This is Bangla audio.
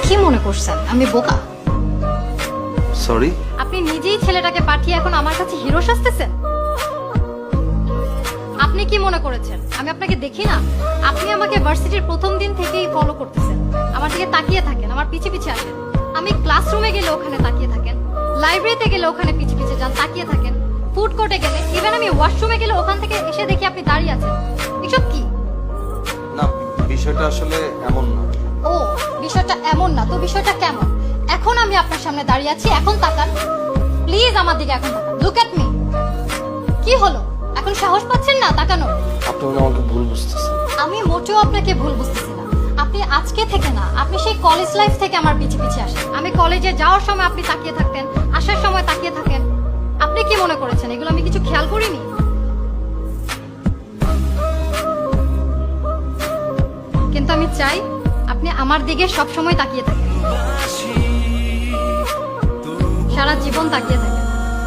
কি মনে করছেন আমি বোকা? সরি। আপনি নিজেই ছেলেটাকে পাঠিয়ে এখন আমার কাছে হিরো সাজতেছেন। আপনি কি মনে করেছেন আমি আপনাকে দেখি না? আপনি আমাকে ভার্সিটির প্রথম দিন থেকেই ফলো করতেছেন, আমার দিকে তাকিয়ে থাকেন, আমার পিছে পিছে আসেন। আমি ক্লাসরুমে গেলে ওখানে তাকিয়ে থাকেন, লাইব্রেরিতে গেলে ওখানে পিছে পিছে যান, তাকিয়ে থাকেন, ফুড কোর্টে গেলে, ইভেন আমি ওয়াশরুমে গেলে ওখান থেকে এসে দেখি আপনি দাঁড়িয়ে আছেন। এসব কি? না, বিষয়টা আসলে এমন না। ও, বিষয়টা এমন না তো বিষয়টা কেমন? এখন আমি আপনার সামনে দাঁড়িয়ে আছি, এখন তাকান প্লিজ, আমার দিকে এখন তাকান, লুক এট মি। কি হলো, এখন সাহস পাচ্ছেন না তাকানোর? আপনি মনে হয় আমাকে ভুল বুঝতেছেন। আমি মোটেও আপনাকে ভুল বুঝতেছি না। আপনি আজকে থেকে না, আপনি সেই কলেজ লাইফ থেকে আমার পিছে পিছে আসেন। আমি কলেজে যাওয়ার সময় আপনি তাকিয়ে থাকতেন, আসার সময় তাকিয়ে থাকেন। আপনি কি মনে করেছেন এগুলো আমি কিছু খেয়াল করিনি? কিন্তু আমি চাই আপনি আমার দিকে সব সময় তাকিয়ে থাকেন, সারা জীবন তাকিয়ে থাকেন।